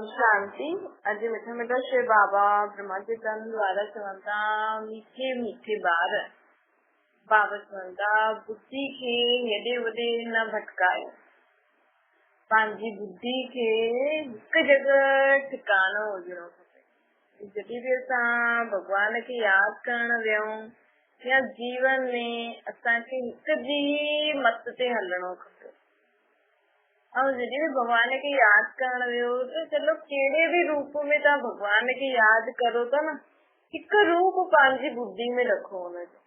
ओम शांति। अज मिठा मिठा श्री बाबा ब्रह्मा जी तन द्वारा चवंदा मीठे मीठे बार बाबा चवंदा बुद्धि खे हेॾे होॾे न भटकायो, पंहिंजी बुद्धि खे हिकु जगह ठिकानो हुजणो खपे। जॾहिं बि असां भगवान खे यादि करण वियूं या जीवन में असांखे हिकु जी मत ते हलणो खपे। और जॾहिं बि भगवान खे यादि करण वियो त चलो कहिड़े बि रूप में तव्हां भगवान खे यादि करो था न, हिकु रूप पंहिंजी बुद्धि में रखो। हुनजो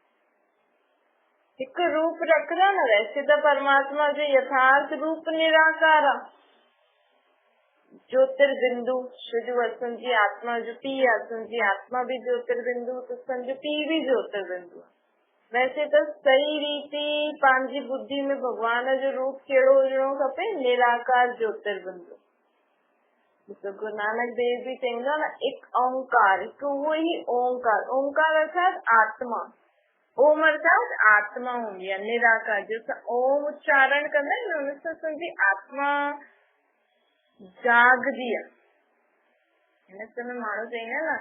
हिकु रूप रखंदा न, वैसे त परमात्मा जो यथार्थ रूप निराकार आहे, ज्योतिर्बिंदु जो असांजी आत्मा जो पीउ आहे, असांजी आत्मा भी ज्योतिर्बिंदु त असांजो पीउ भी ज्योतिर्बिंदु आहे। वैसे तो सही रीति पंहिंजी बुद्धि में भगवान जो रूप कहिड़ो हुजणो खपे, निराकार ज्योतिर्बिंदु। गुरु नानक देव भी चवंदा न, एक ओंकार, हिकु उहो ई ओंकार। ओंकार अर्थात आत्मा, ओम अर्थात आत्मा हूंदी आहे निराकार। जो ओम उच्चारण कंदा आहियूं हुन सां असांजी आत्मा जागदी आहे। हिन समय माण्हू चवंदा न,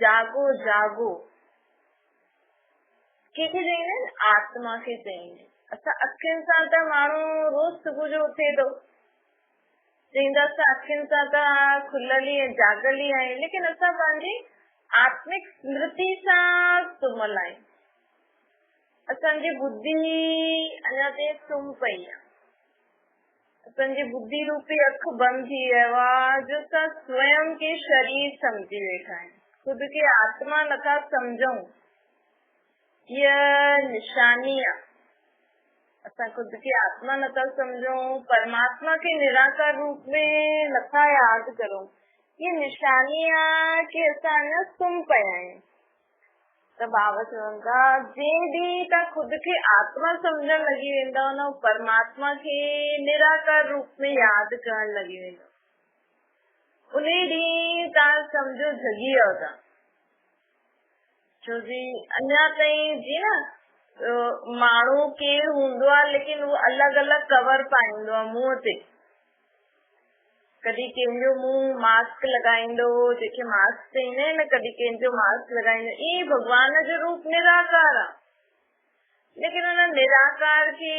जागो जागो, कंहिंखे चवंदा आहिनि? आत्मा खे चवंदा। असां अखियुनि सां त माण्हू रोज सुबुह जो उथे थो, चवंदा असां अखियुनि सां त खुलियल ई जागल ई आहियूं, लेकिन असां पंहिंजी आत्मिक स्मृति सां सुम्हल आहियूं। असांजी बुद्धि अञा ताईं सुम्ही पई आहे, असांजी बुद्धि रूपी अख बंदि थी वियो आहे, जो असां स्वयं खे शरीर सम्झी वेठा आहियूं, खुद खे आत्मा नथा सम्झूं। यह निशानी आहे, असां खुद खे आत्मा नथा सम्झूं, परमात्मा के निराकार रूप में नथा यादि करूं। ये निशानी आहे कि असां अञा सुम्ही पिया आहियूं। त बाबा चवंदा जंहिं ॾींहुं तव्हां खुद खे आत्मा सम्झण लॻी वेंदव न, परमात्मा खे निराकार रूप में यादि करण लॻी वेंदव। उन ॾींहुं तव्हां सम्झो जगी वियो था। छो जी अञा ताईं जीअं न माण्हू केरु हूंदो आहे, लेकिन उहो अलॻि अलॻि कवर पाईंदो आहे मुंहं ते। कॾहिं कंहिंजो मुंहुं मास्क लॻाईंदो, जेके मास्क चईंदा आहिनि न, कॾहिं कंहिंजो मास्क लॻाईंदो। ईअं भगवान जो रूप निराकार आहे, लेकिन हुन निराकार खे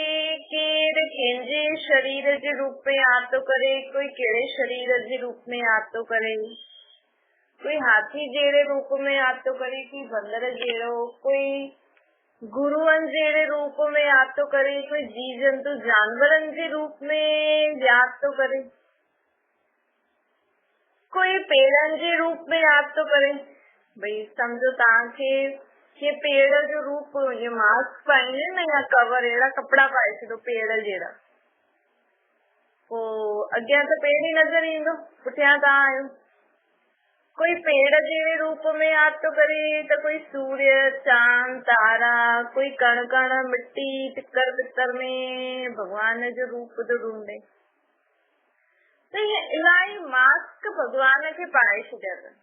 केरु कंहिंजे शरीर जे रूप में यादि थो करे, कोई कहिड़े शरीर जे रूप में यादि थो करे, कोई हाथी जहिड़े रूप में यादि थो करे, कोई बंदर जहिड़ो, कोई गुरुअनि जहिड़े रूप में यादि थो करे, कोई जीव जंतु जानवरनि जे रूप में यादि थो करे, कोई पेड़नि जे रूप में यादि थो करे। भई सम्झो तव्हांखे पेड़ जो रूप, ये मास्क पाईंदे न या कवर, अहिड़ा कपिड़ा पाए छॾो पेड़ जहिड़ा, पोइ अॻियां त पेड़ ई नज़र ईंदो, पुठियां तव्हां आहियो। कोई पेड़ जहिड़े रूप में यादि थो करे, त कोई सूर्य, चांद, तारा, कोई कण कण मिट्टी तिकर पितर में भगवान जो रूप थो ढूंढे। त इहे इलाही मास्क भगवान खे पाए छॾिया अथनि,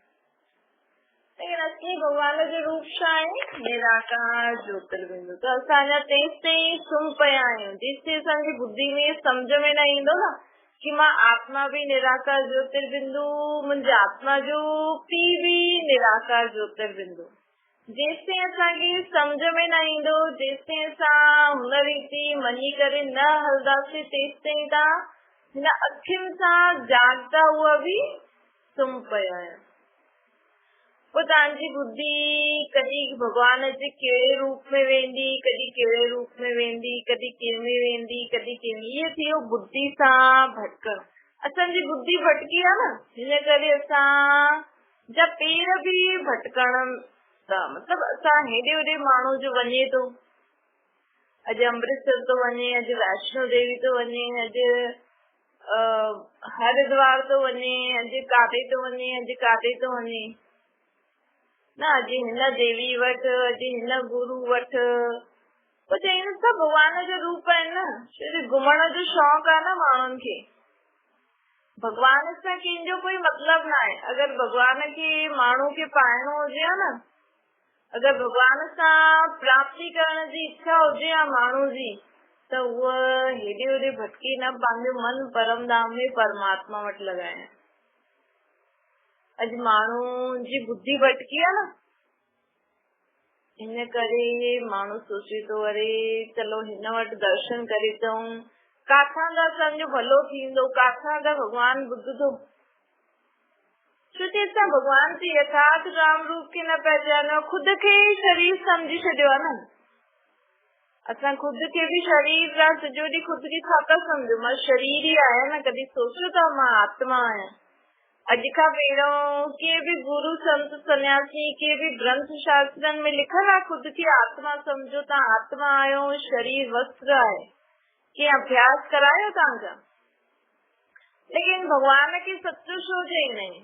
लेकिन असली भगवान जो रूप छा आहे? निराकार ज्योतिर्बिंदु। त असां अञा तेसि ताईं सुम्ही पिया आहियूं, जेसिताईं असांजी बुद्धि में सम्झ में न ईंदो न कि मां आत्मा भी निराकार ज्योतिर्बिंदु, मुंहिंजी आत्मा जो पीउ भी निराकार ज्योतिर्बिंदु। जेसिताईं असांखे सम्झ में न ईंदो, जेसिताईं असां हुन रीति मञी करे न हलंदासीं, तेसिताईं तव्हां हिन अखियुनि सां जागदा हुआ भी सुम्ही पिया आहियो। पोइ तव्हांजी बुद्धि कॾहिं भगवान जे कहिड़े रूप में वेंदी, कॾहिं कहिड़े रूप में वेंदी, कॾहिं कंहिंमें वेंदी, कॾहिं कंहिंमें, इहो थी वियो बुद्धि सां भटकण। असांजी बुद्धि भटकी आहे न, हिन करे असां जा पेर भी भटकण था। मतिलबु असां हेॾे होॾे माण्हू जो वञे थो, अॼु अमृतसर थो वञे, अॼु वैष्णो देवी थो वञे, अॼु हरिद्वार थो वञे, अॼु काथे थो वञे, अॼु काथे थो वञे न, अॼु हिन देवी वटि, अॼु हिन गुरू वटि। पोइ चईंदा सभु भगवान जो रूप आहिनि न। छो घुमण जो शौक़ु आहे न माण्हुनि खे, भगवान सां कंहिंजो कोई मतिलबु न आहे। अगरि भगवान खे माण्हू खे पाइणो हुजे हा न, अगरि भगवान सां प्राप्ति करण जी इच्छा हुजे हा माण्हू जी, त उहा हेॾे होॾे भटकी न, पंहिंजो मन परम धाम में परमात्मा वटि लॻाए। अज माण्हू जी बुद्धि भटकी आहे न, इन करे माण्हू सोचे तो अरे चलो हिन वटि दर्शन करे अचूं, काथां जा असांजो भलो थींदो, काथां जा भगवान ॿुधंदो। छोकी असां भगवान जे यथार्थ राम रूप खे न पहचानो, खुद खे शरीर समझी छॾियो आहे न। असां खुद खे भी शरीर सां सॼो ॾींहुं खुद खे छा था सम्झूं, मां शरीर ई आहियां न, कॾहिं सोचियो था मां आत्मा आहियां। अॼु खां पहिरियों के भी गुरु संत सन्यासी के भी ग्रंथ शास्त्रनि में लिखल आहे खुद खे आत्मा समझो, तव्हां आत्मा आहियो, शरीर वस्त्र आहे, के अभ्यास करायो तव्हांजा। लेकिन भगवान खे सच छो चईंदा आहिनि,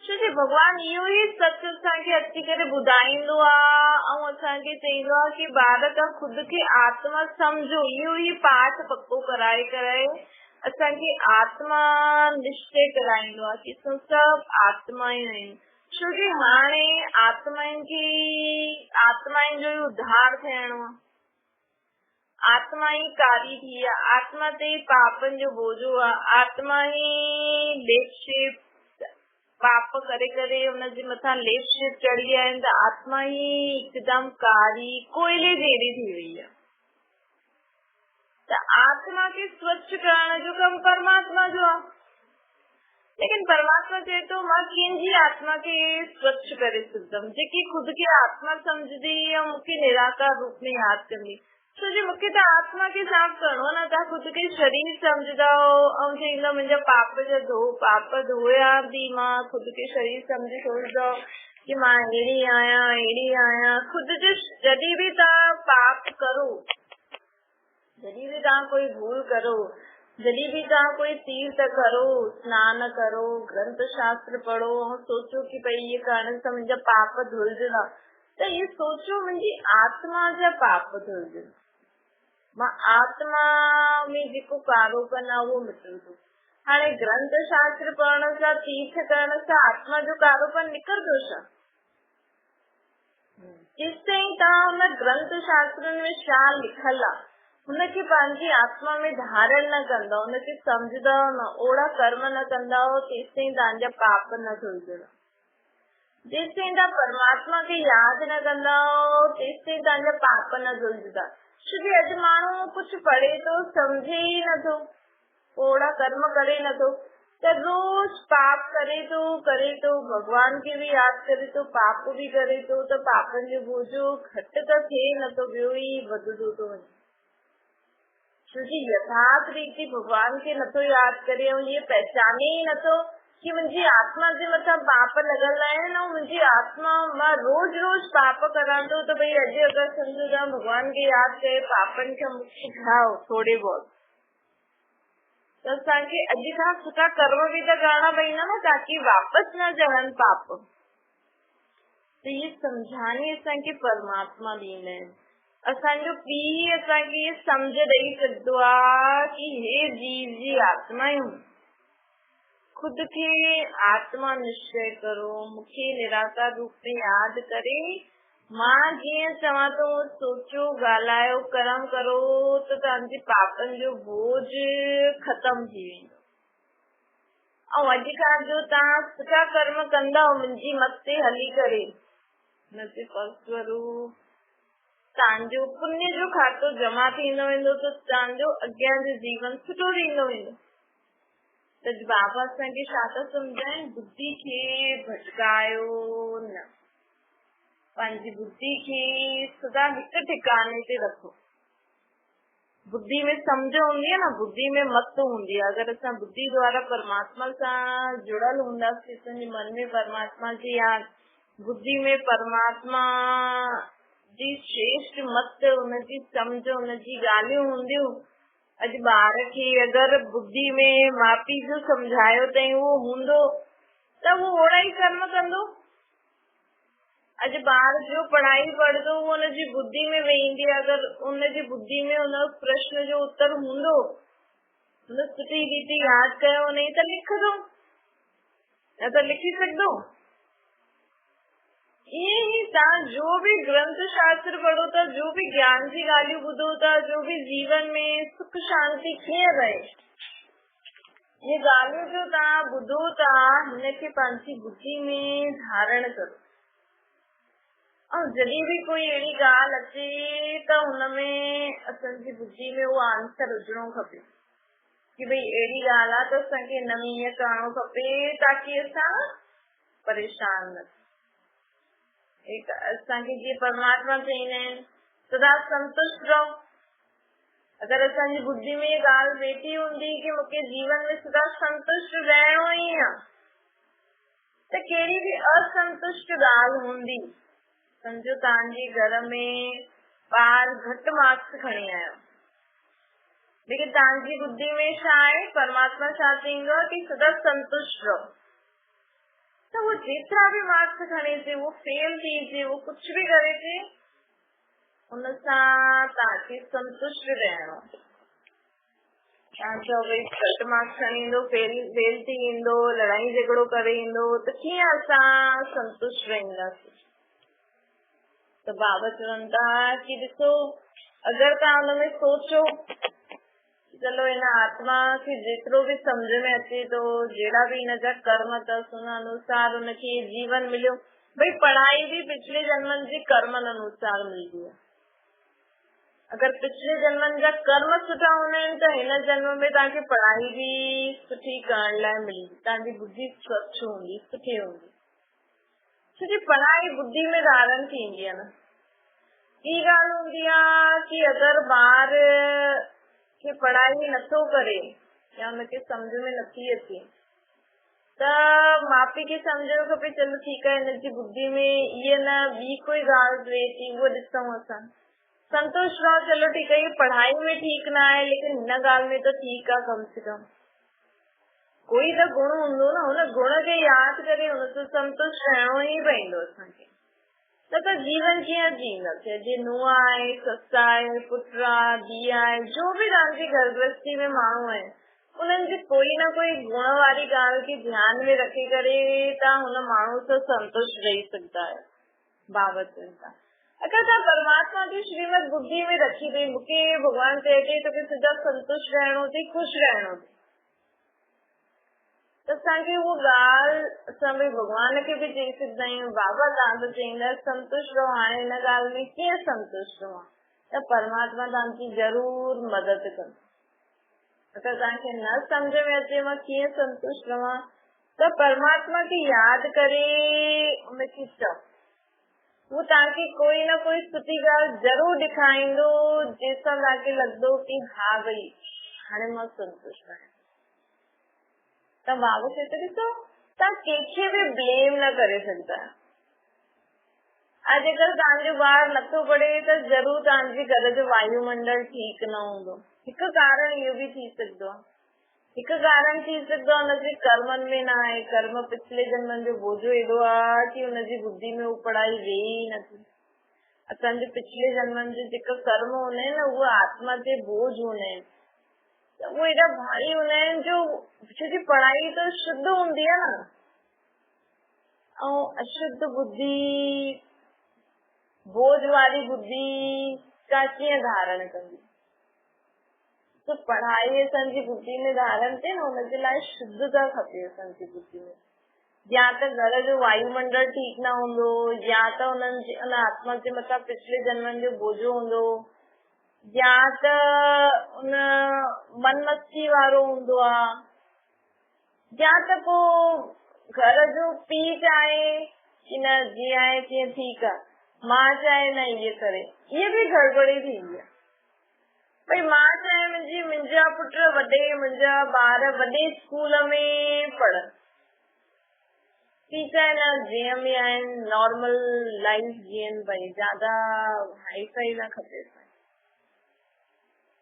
छोकी भगवान इहो ई सच असांखे अची करे ॿुधाईंदो आहे ऐं असांखे चईंदो आहे कि ॿार तव्हां खुद खे आत्मा समझो। इहो ई पाठ पक्को कराए कराए असांखे आत्मा निश्चय कराईंदो आहे कि असां सभु आत्मा ई आहियूं। छोकी हाणे आत्माउनि जो ई उद्धार थियणो आहे, आत्मा ई कारी थी आहे, आत्मा ते पापनि जो बोझो आहे, आत्मा ई लेप पाप करे करे हुनजे मथां लेप चढ़ी आहिनि, त आत्मा ई हिकदमि कारी कोयले जहिड़ी थी वई आहे। त आत्मा खे स्वच्छ करण जो कमु परमात्मा जो आहे। लेकिन परमात्मा चए थो मां कंहिंजी आत्मा खे स्वच्छ करे सघंदमि, जेकी खुद खे आत्मा समझदी ऐं मूंखे निराकार रूप में यादि कंदी। छोजी मूंखे त आत्मा खे साफ़ करणो न, तव्हां खुद खे शरीर समझंदा ऐं चईंदा मुंहिंजा पाप जा पाप धोया बि मां खुद खे शरीर समझी सोचंदो कि मां अहिड़ी आहियां। खुद जो जॾहिं बि तव्हां पाप करो, जॾहिं बि तव्हां कोई भूल करो, जॾहिं बि तव्हां कोई तीर्थ करो, स्नान करो, ग्रंथ शास्त्र पढ़ो ऐं सोचो कि भई इहे करण सां मुंहिंजा पाप धुलजंदा, त इहे सोचो मुंहिंजी आत्मा जा पाप धुलजंदा, मां आत्मा में जेको कारोपन आहे उहो मिटंदो। हाणे ग्रंथ शास्त्र पढ़ण सां, तीर्थ करण सां आत्मा जो कारोपन निकिरंदो छा? जेसिताईं तव्हां हुन ग्रंथ शास्त्रनि में छा लिखल आहे हुनखे पंहिंजी आत्मा में धारण न कंदव, हुनखे सम्झंदव न, ओड़ा कर्म न कंदव, तेसिताईं तव्हांजा पाप न धुलजंदा। जेसिताईं तव्हां परमात्मा खे यादि न कंदव तेसिताईं तव्हांजा पाप न धुलजंदा। छोकी अॼु माण्हू कुझु पढ़े थो, सम्झे ई नथो, ओड़ा कर्म करे नथो, त रोज पाप करे थो, भगवान खे भी यादि करे थो, पाप भी करे थो, त पापनि जो बोझो घटि त थिए नथो, ॿियो ई वधंदो थो वञे। छोकी यथार्थ रीति भगवान खे नथो यादि करे ऐं इहे पहचाने ई नथो कि मुंहिंजी आत्मा जे मथां पाप लॻल आहिनि ऐं मुंहिंजी आत्मा मां रोज रोज पाप करां थो, त भई अॼु अगरि सम्झो था भगवान खे यादि करे पापनि खे मुक्ति ठाहो थोरे बहुत, त असांखे अॼु खां सुठा कर्म बि त करणा पवंदा न, ताकि वापसि न चढ़नि पाप। त इहे सम्झाने असांखे परमात्मा ॾींदा आहिनि। असांजो पीउ असांखे इहे सम्झ ॾेई सघंदो आहे कि हे जीव जी आत्मा आहियूं, खुद खे आत्मा निश्चय करो, मूंखे निराकार रूप में यादि करे मां जीअं चवां थो सोचो, ॻाल्हायो, कर्म करो, त तव्हांजे पापनि जो बोझ ख़तम थी वेंदो। ऐं अॼु खां जो तव्हां सुठा कर्म कंदव मुंहिंजी मत ते हली करे, हुनजे फलस्वरूप तव्हांजो पुण्य जो खातो जमा थींदो वेंदो, त तव्हांजो अॻियां जो जीवन सुठो थींदो वेंदो। त बाबा असांखे छा था सम्झाइनि, बुद्धि खे भटकायो न, पंहिंजी बुद्धि खे सदा हिकु ठिकाने ते रखो। बुद्धि में सम्झ हूंदी आहे न, बुद्धि में मत हूंदी आहे। अगरि असां बुद्धि द्वारा परमात्मा सां जुड़ल हूंदासीं, असांजे मन में परमात्मा जी यादि, बुद्धि में परमात्मा जी श्रेष्ठ मत, हुनजी सम्झ, हुनजी ॻाल्हियूं हूंदियूं। अॼु ॿार खे अगरि बुद्धि में माउ पीउ जो सम्झायो अथई उहो हूंदो त उहो ओड़ा ई कर्म कंदो। अॼु ॿार जो पढ़ाई पढ़ंदो उहो हुनजी बुद्धि में वेंदी, अगरि हुनजी बुद्धि में हुन प्रश्न जो उत्तर हूंदो, हुन सुठी रीति यादि कयो, नहीं त लिखंदो, न त लिखी सघंदो। ईअं ई तव्हां जो भी ग्रंथ शास्त्र पढ़ो था, जो भी ज्ञान जी ॻाल्हियूं ॿुधो था, जो भी जीवन में सुख शांति कीअं रहे, ये ॻाल्हियूं जो तव्हां ॿुधो था हिनखे पंहिंजी बुद्धि में धारण करो। और जॾहिं भी कोई अहिड़ी ॻाल्हि अचे त हुनमें असांजी बुद्धि में उहो आंसर हुजणो खपे कि भई अहिड़ी ॻाल्हि आहे त असांखे हिन में ईअं करणो खपे ताकि असां परेशान न थियूं। असांखे जीअं परमात्मा चईंदा आहिनि सदा संतुष्ट रहो। अगर असांजी बुद्धि में ये ॻाल्हि वेठी हूंदी कि मूंखे जीवन में सदा संतुष्ट रहणो ई आहे त कहिड़ी बि असंतुष्ट ॻाल्हि हूंदी, समझो तव्हांजे घर में ॿार घटि मार्क्स खणी आयो, लेकिन तव्हांजी बुद्धि में छा आहे, परमात्मा छा चईंदो आहे कि सदा संतुष्ट रहो। तो वो जेतिरा भी मार्क्स खणे थे, वो फेल थी थे, वो कुछ भी करे थे, उन सां तव्हांखे संतुष्ट रहणो। तव्हां चओ भई घटि मार्क्स खणी ईंदो, फेल थी ईंदो, लड़ाई झगड़ो करे ईंदो, त कीअं असां संतुष्ट रहंदासीं? त बाबा चवनि था कि ॾिसो, अगरि तव्हां हुन में सोचो चलो इन आत्मा खे जेतिरो भी समझ में अचे तो, जहिड़ा भी इन जा कर्म अथसि उन अनुसार उनखे जीवन मिलियो। भई पढ़ाई भी पिछले जन्मनि जे कर्मनि अनुसार मिलंदी आहे। अगर पिछले जन्मनि जा कर्म सुठा हूंदा आहिनि त हिन जन्म में तव्हांखे पढ़ाई भी सुठी करण लाइ मिलंदी, तव्हांजी बुद्धि स्वच्छ हूंदी, सुठी हूंदी। छोकी पढ़ाई बुद्धि में धारण थींदी आहे न। ॿी ॻाल्हि हूंदी आहे कि अगरि ॿार कि पढ़ाई नथो करे या हुनखे सम्झ में नथी अचे त माउ पीउ खे सम्झणो खपे, चलो ठीकु आहे हिनजी बुद्धि में इहे न ॿी कोई ॻाल्हि थिए थी, उहो ॾिसूं असां संतुष्ट रहो। चलो ठीकु आहे, पढ़ाई में ठीकु न आहे लेकिन हिन ॻाल्हि में त ठीकु आहे, कम से कम कोई त गुण हूंदो न, हुन गुण खे यादि करे हुन सां संतुष्ट रहणो ई पवंदो असांखे। न त जीवन कीअं जींदासीं? जे नुंहुं आहे, ससु आहे, पुटु आहे, धीउ आहे, जो भी तव्हांजी घर गृहस्थी में माण्हू आहिनि, उन्हनि जी कोई न कोई गुण वारी ॻाल्हि खे ध्यान में रखी करे तव्हां हुन माण्हू सां संतुष्ट रही सघंदा आहियो। बाबा चवनि था अगरि तव्हां परमात्मा जी श्रीमत बुद्धि में रखी भई मूंखे भॻवानु चए थी तोखे सदा संतुष्ट रहणो अथई, ख़ुशि रहणो अथई, त असांखे उहो ॻाल्हि असां भई भॻवान खे बि चई सघंदा आहियूं। बाबा तव्हां त चईंदा संतुष्ट रहो, हाणे हिन ॻाल्हि में कीअं संतुष्ट रहो? त परमात्मा तव्हांजी ज़रूर मदद कंदो। अगरि तव्हांखे न सम्झ में अचे मां कीअं संतुष्ट रहां त परमात्मा खे यादि करे उनखे चओ, वो तव्हांखे कोई न कोई सुठी ॻाल्हि ज़रूर ॾेखारींदो जंहिंसां तव्हांखे लॻंदो कि हा भई हाणे मां संतुष्ट आहियां। त बाबा चए थो ॾिसो, तव्हां कंहिंखे बि ब्लेम न करे सघंदा। अॼु अगरि तव्हांजो ॿार नथो पढ़े त ज़रूर तव्हांजे घर जो वायुमंडल ठीकु न हूंदो। हिकु कारण इहो बि थी सघंदो आहे, हिकु कारण थी सघंदो आहे हुनजे कर्मनि में न आहे, कर्म पिछले जन्मनि जो बोझो एॾो आहे कि हुनजी बुद्धि में हू पढ़ाई वेहे ई नथी। असांजे पिछले जन्मनि जे जेका कर्म हूंदा आहिनि न, उहे आत्मा ते बोझ हूंदा आहिनि, त उहे एॾा भारी हूंदा आहिनि जो छोकी पढ़ाई त शुद्ध हूंदी आहे न, ऐं अशुद्ध बुद्धि, बोझ वारी बुद्धि का कीअं धारण कंदी? तो पढ़ाई असांजी बुद्धि में धारण थिए न, हुनजे लाइ शुद्धता खपे असांजी बुद्धि में। या त घर जो वायुमंडल ठीकु न हूंदो, या त हुन आत्मा जे मथां पिछले जन्मनि जो बोझो हूंदो, या त उन मन मस्ती वारो हूंदो आहे, या त पोइ घर जो पीउ चाहे कि न जीअं आहे तीअं ठीकु आहे, मां चाहे न इहे करे, इहे बि गड़बड़ी थींदी आहे। भई मां चाहे मुंहिंजा पुट मुंहिंजा ॿार वॾे स्कूल में पढ़नि, पीउ चाहे न जीअं बि आहिनि नॉर्मल लाइफ जीअनि, भई ज्यादा हाई फाई न खपे,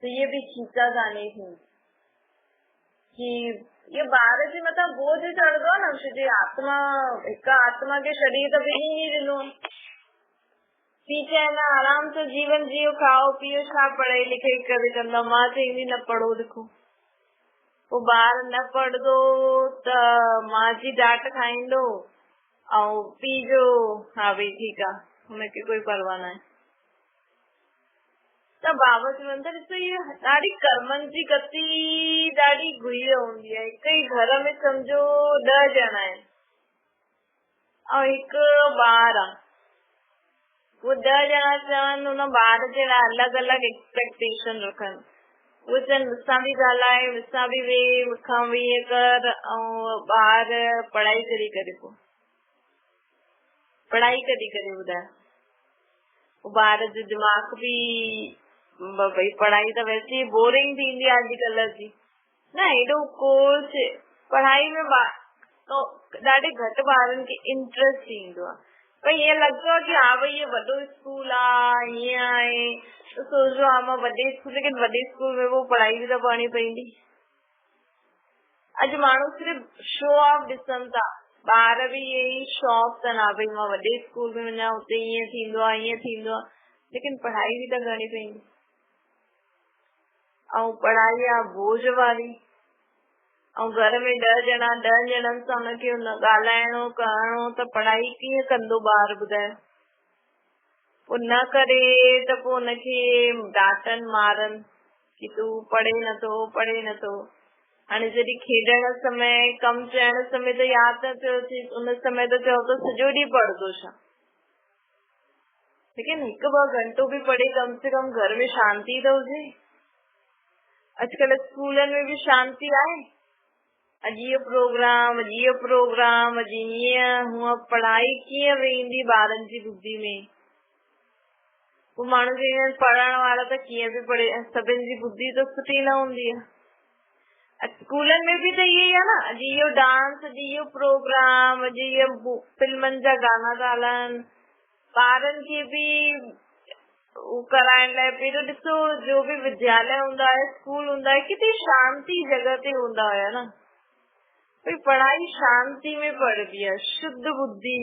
तो ये भी खींचा जाने थी कि ये ॿार जे मथां बोझ चढ़ंदो आहे न, छोकी आत्मा हिकु आत्मा खे शरीर त विझी नहीं ॾिनो, पीउ चाहे न आराम से जीवन जियो, खाओ पियो, छा पढ़ाई लिखाई करे कंदा, मां चईंदी न पढ़ो लिखो, पोइ ॿार न पढ़ंदो त मां जी डांट खाईंदो ऐं पीउ जो हा भई ठीकु आहे, हुनखे कोई परवाह न आहे। त बाबा चवनि था ॾिसो इहे ॾाढी कर्मनि जी गति ॾाढी गुहीअ हूंदी आहे। हिक ई घर में सम्झो 10 ॼणा आहिनि ऐं हिकु ॿार आहे, वो 10 ॼणा चवनि हुन ॿार जे लाइ अलॻि अलॻि एक्सपेक्टेशन रखनि। वो चवनि मूंसां बि ॻाल्हाए, मूंसां बि वेह, मूंखां बि ईअं कर, ऐं ॿार पढ़ाई कॾहिं करे पोइ पढ़ाई कॾहिं करे ॿुधायो। ॿार जो दिमाग़ बि भई पढ़ाई त वैसे ही बोरिंग थींदी आहे अॼुकल्ह जी न, हेॾो कोर्स पढ़ाई में तो ॾाढे घटि ॿारनि खे इंट्रस्ट ईंदो आहे। भई ईअं लॻंदो आहे की हा भई इहो वॾो स्कूल आहे, हीअं आहे, त सोचो हा मां वॾे स्कूल, लेकिन वॾे स्कूल में वो पढ़ाई बि त पढ़णी पवंदी। अॼु माण्हू सिर्फ़ शो ऑफ ॾिसनि था, ॿार बि यही शौक़ अथनि हा भई मां वॾे स्कूल में वञा, हुते ईअं थींदो आहे, ईअं थींदो आहे, लेकिन पढ़ाई बि त करणी पवंदी। ऐं पढ़ाई आहे बोझ वारी, ऐं घर में 10 ॼणा 10 ॼणनि सां हुनखे ॻाल्हाइणो करणो, त पढ़ाई कीअं कंदो ॿार ॿुधायो। पोइ न करे त पोइ हुनखे डांटनि मारनि की तूं पढ़े नथो पढ़े नथो। हाणे जॾहिं खेॾण समय, कमु चइण समय त यादि न थियो अथई, उन समय त चओ त सॼो ॾींहुं पढ़ंदो छा, लेकिन 1-2 घंटो बि पढ़े, कम से कम घर में शांति त हुजे। अॼुकल्ह स्कूलनि में बि शांति आहे, अॼु इहो प्रोग्राम, अॼु इहो प्रोग्राम, अॼु हीअं हूअं, पढ़ाई कीअं वेंदी ॿारनि जी बुद्धि में। पोइ माण्हू चवंदा आहिनि पढ़ण वारा त कीअं बि पढ़े, सभिनि जी बुद्धि त सुठी न हूंदी आहे। स्कूलनि में बि त इहो ई आहे न, अॼु इहो डांस, अॼु इहो प्रोग्राम, अॼु इहो फिल्मनि जा गाना था हलनि, ॿारनि खे बि कराइण लाइ। पहिरियों ॾिसो जो बि विद्यालय हूंदा है, स्कूल हूंदा है, किथे शांति जगह ते हूंदा हुया न, भई पढ़ाई शांति में पढ़बी है, शुद्ध बुद्धि।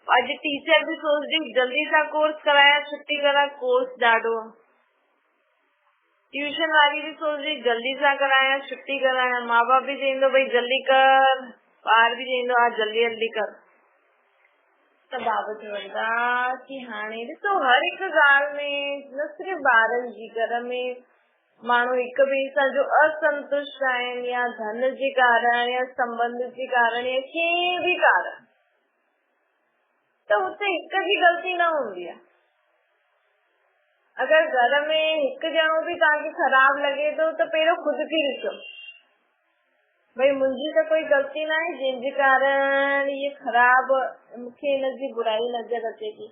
अॼु टीचर भी सोचदी जल्दी सां कोर्स कराया, छुट्टी करा, कोर्स ॾाढो आहे। ट्यूशन वारी भी सोचदी जल्दी सां कराया, छुट्टी कराया, माँ बाप भी चवंदो भई जल्दी कर, ॿार भी चवंदो हा जल्दी जल्दी कर। त बाबा चवंदा कि हाणे ॾिसो हर हिकु ॻाल्हि में, न सिर्फ़ ॿारनि जी, घर में माण्हू हिक ॿिए सां जो असंतुष्ट आहिनि, या धन जे कारण, या संबंध जे कारण, या कंहिं भी कारण, त हुते हिक जी ग़लती न हूंदी आहे। अगर घर में हिकु ॼणो भी तव्हांखे ख़राब लॻे थो त पहिरियों खुद खे ॾिसो, भई मुंहिंजी त कोई ग़लती न आहे जंहिंजे कारण ये ख़राब, मूंखे हिनजी बुराई नज़र अचे थी।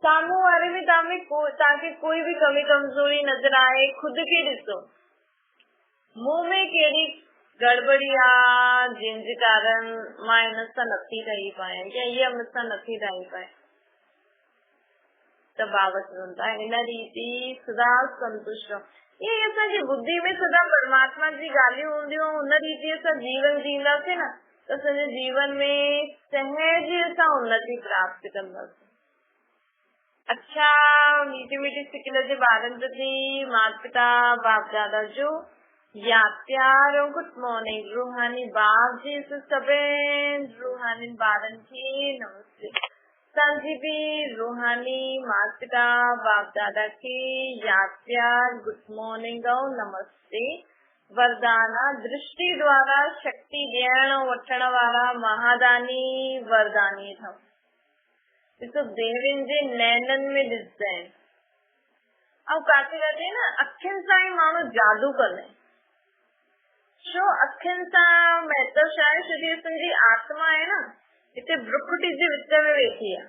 साम्हूं वारे में तव्हांखे कोई भी कमी कमज़ोरी नज़र आए, खुद खे ॾिसो, मूं में कहिड़ी गड़बड़ी आहे जंहिंजे कारण मां हिन सां नथी रही पायां, या हीअ मूंसां नथी रही पाए। त बाबा चवनि था हिन रीति सदा संतुष्ट रहो। ये असांजी बुद्धि में सदा परमात्मा जी ॻाल्हियूं हूंदियूं, हुन रीति असां जीवन जींदासीं न, त असांजे जीवन में सहज असां उन्नति प्राप्त कंदासीं। अच्छा, मीठी मीठी सिकल जे ॿारनि प्रति माता पिता बाप दादा जो याद प्यार और गुड मॉर्निंग। रूहानी बाप जी सभिनि रूहानी ॿारनि खे नमस्ते। असांजी भी रूहानी माता पिता बाप दादा खे याद प्यार गुड मॉर्निंग और नमस्ते। वरदाना दृष्टि द्वारा शक्ति ॾियण वठण वारा महादानी वरदानी अथव। ॾिसो देवियुनि जे नैननि में ॾिसंदा आहिनि, ऐं काथे काथे न अखियुनि सां ई माण्हू जादू कंदा आहिनि। छो अखियुनि सां महत्व छा आहे? छो कि असांजी आत्मा आहे न, हिते भ्रुकुटी जे विच में वेठी आहे,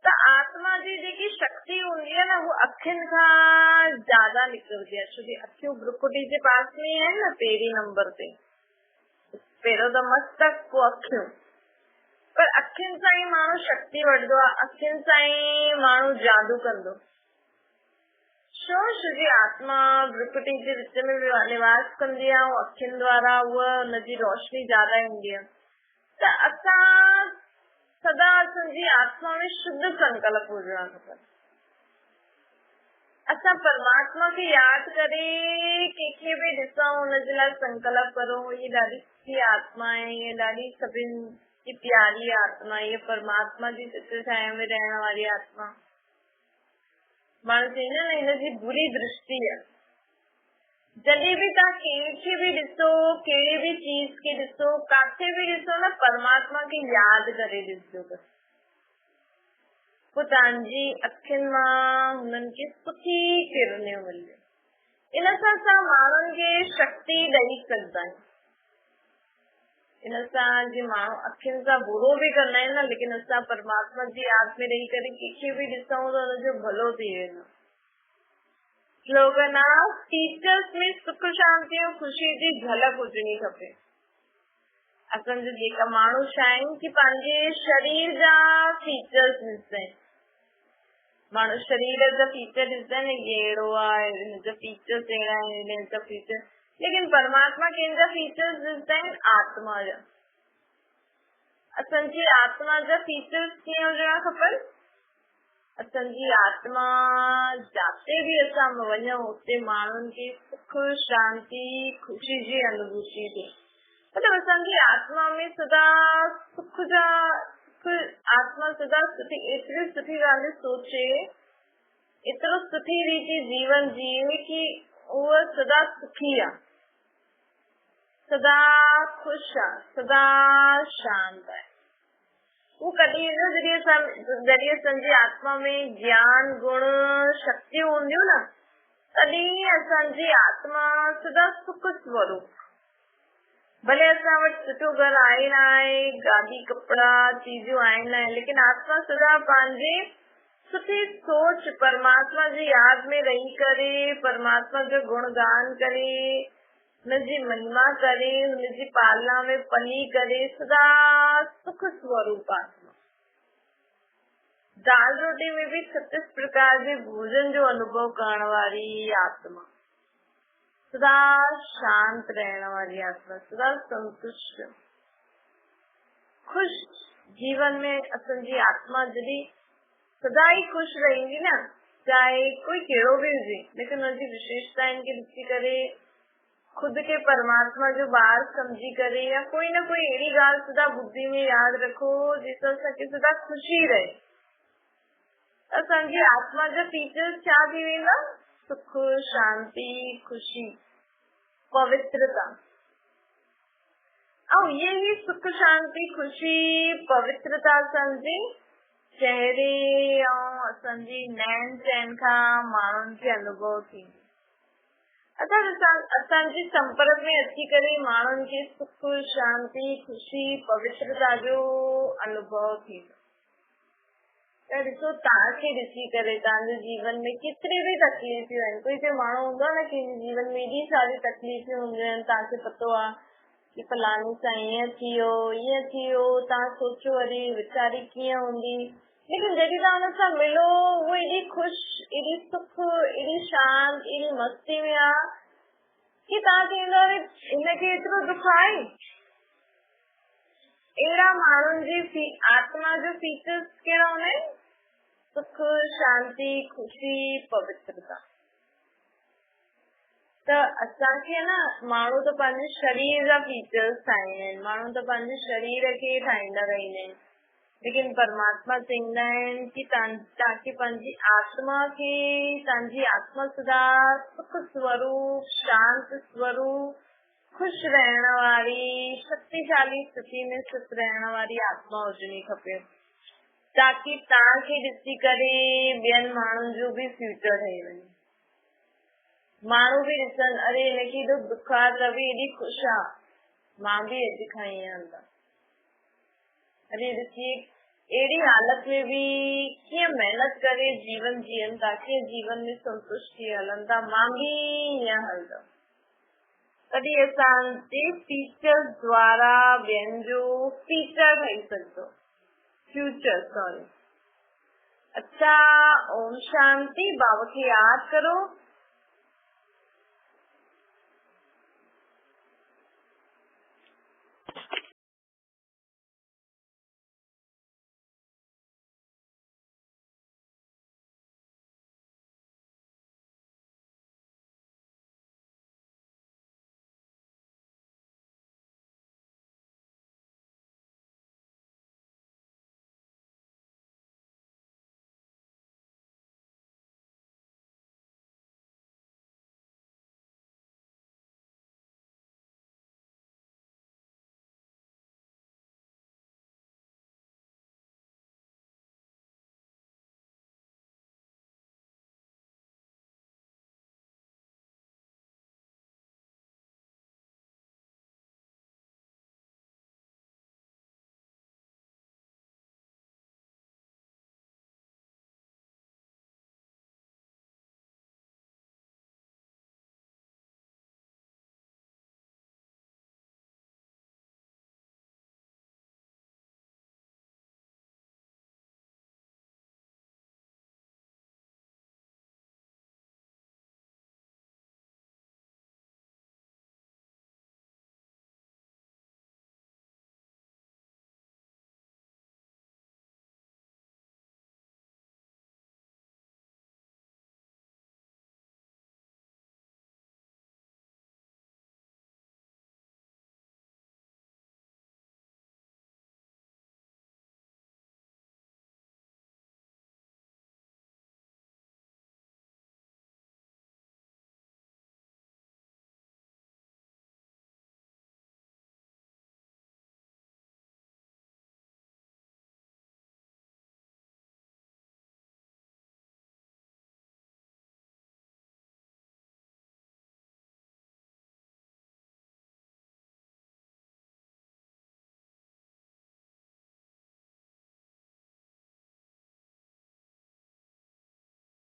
त आत्मा जी जेकी शक्ति हूंदी आहे न, वो अखियुनि खां ज्यादा निकिरंदी आहे। छो कि अखियूं भ्रुकुटी जे पास में आहिनि न, पहिरीं नंबर ते, पहिरियों त मस्तक, पोइ अखियूं। पर अखियुनि सां ई माण्हू शक्ति वठंदो आहे, अखियुनि सां ई माण्हू जादू कंदो। छो? छोकी आत्मा भ्रुकुटी जे विच में निवास कंदी आहे, ऐं अखियुनि द्वारा उहा हुनजी रोशनी ज्यादा ईंदी आहे। त असां सदा असांजी आत्मा में शुद्ध संकल्प हुजणु खपे। असां परमात्मा खे यादि करे कंहिंखे बि ॾिसूं, हुनजे लाइ संकल्प करो, ये ॾाढी सुठी आत्मा आहे, ये ॾाढी सभिनि की प्यारी आत्मा, ये परमात्मा जी चित्र छाया में रहण वारी आत्मा। माण्हू चईंदा आहिनि हिनजी बुरी दृष्टि आहे। जॾहिं बि तव्हां कंहिंखे बि ॾिसो, कहिड़ी बि चीज खे ॾिसो, काथे बि ॾिसो न, परमात्मा खे यादि करे ॾिसजो बसि। पोइ तव्हांजी अखियुनि मां हुननि खे सुठी किरणियूं मिलंदियूं। इन सां असां माण्हुनि खे शक्ति ॾेई सघंदा आहियूं। इन सां जीअं माण्हू अखियुनि सां बुरो बि कंदा आहिनि न, लेकिन असां परमात्मा जी यादि में रही करे कंहिंखे बि ॾिसूं त हुनजो भलो थी वेंदो। स्लोगन आहे, फीचर्स में सुख शांति ऐं ख़ुशी जी झलक हुजणी खपे। असांजा जेका माण्हू छा आहिनि कि पंहिंजे शरीर जा फीचर्स ॾिसंदा आहिनि। माण्हू शरीर जा फीचर ॾिसंदा आहिनि, अहिड़ो आहे, हिनजा फीचर्स अहिड़ा आहिनि, हिनजा फीचर, लेकिन परमात्मा कंहिंजा फीचर्स ॾिसंदा आहिनि, आत्मा जा। असांजी आत्मा जा फीचर्स कीअं हुजणा खपनि? असांजी आत्मा जाते बि असां वञूं उते माण्हुनि खे सुख शांति ख़ुशी जी अनुभूति थिए। मतलब असांजी आत्मा में सदा सुख जा आत्मा सदा सुठी, एतिरी सुठी ॻाल्हि सोचे, एतिरो सुठी रीति जीवन जीवे कि उहा सदा सुखी आहे, सदा खुश आहे, सदा शांत आहे। वो कॾहिं जॾहिं असांजी आत्मा में ज्ञान गुण शक्तियूं हूंदियूं न, तॾहिं असांजी आत्मा सदा सुख स्वरूप। भले असां वटि सुठो घर आहे न आहे, गाॾी कपिड़ा चीजूं आहिनि न, लेकिन आत्मा सदा पंहिंजे सुठी सोच परमात्मा जी यादि में रही करे, परमात्मा जो गुणगान करे, हुनजी महिमा करे, हुनजी पालना में पली करे, सदा सुख स्वरूप आत्मा। दाल रोटी में भी 36 प्रकार के भोजन जो अनुभव करण वारी आत्मा, सदा शांत रहने वाली आत्मा, सदा संतुष्ट खुश जीवन में असांजी आत्मा जॾहिं सदा ही खुश रहेंगी न, चाहे कोई कहिड़ो भी हुजे, लेकिन उनजी विशेषताउनि खे ॾिसी करे खुद के परमात्मा जो ॿार समझी करे, या कोई न कोई अहिड़ी ॻाल्हि सदा बुद्धि में यादि रखो जिसां असांखे सदा खुशी रहे। असांजी आत्मा जा फीचर्स छा थी वेंदा? सुख शांति खुशी पवित्रता। ऐं ये ही सुख शांति खुशी पवित्रता असांजे चेहरे ऐं असांजी नैन चैन खां माण्हुनि खे अनुभव थींदी। असांजे संपर्क में अची करे माण्हुनि खे सुख शांति खुशी पवित्रता जो अनुभव थींदो। त ॾिसो, तव्हांखे ॾिसी करे तव्हांजे जीवन में केतिरी बि तकलीफ़ियूं आहिनि। कोई माण्हू हूंदो आहे न कि जीवन में एॾी सारी तकलीफ़ियूं हूंदियूं आहिनि, तव्हांखे पतो आहे कि फलाणी सां ईअं थियो, तव्हां सोचो अरे वीचारी कीअं हूंदी, लेकिन जॾहिं तव्हां हुन सां मिलो, वो एॾी ख़ुशि, एॾी सुख, एॾी शांत, एॾी मस्ती में आहे कि तव्हांखे हिनखे एतिरो दुख आहे। अहिड़ा माण्हुनि जी आत्मा जो फीचर्स कहिड़ा हूंदा आहिनि? सुख शांति खुशी पवित्रता। त असांखे न माण्हू त पंहिंजे शरीर जा फीचर्स ठाहींदा आहिनि, माण्हू त पंहिंजे शरीर खे ठाहींदा रहंदा आहिनि, लेकिन परमात्मा चवंदा आहिनि कि तव्हांखे पंहिंजी आत्मा खे, तव्हांजी आत्मा सदा सुख स्वरूप शांत स्वरूप खुश रहण वारी शक्तिशाली स्थिति में स्थित रहण वारी आत्मा हुजणी खपे, ताकि तव्हांखे ॾिसी करे ॿियनि माण्हुनि जो भी फ्यूचर ठही वञे। माण्हू भी ॾिसनि, अरे हिनखे एॾो दुख आहे त बि एॾी ख़ुशि आहे, मां भी अॼु खां ईअं हलंदा। अरे ॾिसी अहिड़ी हालत में भी कीअं मेहनत करे जीवन जीअनि था, कीअं जीवन में संतुष्ट थी हलनि था, मां भी ईअं हलंदमि। तॾहिं असांजे फीचर्स द्वारा ॿियनि जो फीचर ठही सघंदो, फ्यूचर सॉरी। अच्छा, ओम शांति। बाबा खे यादि करो।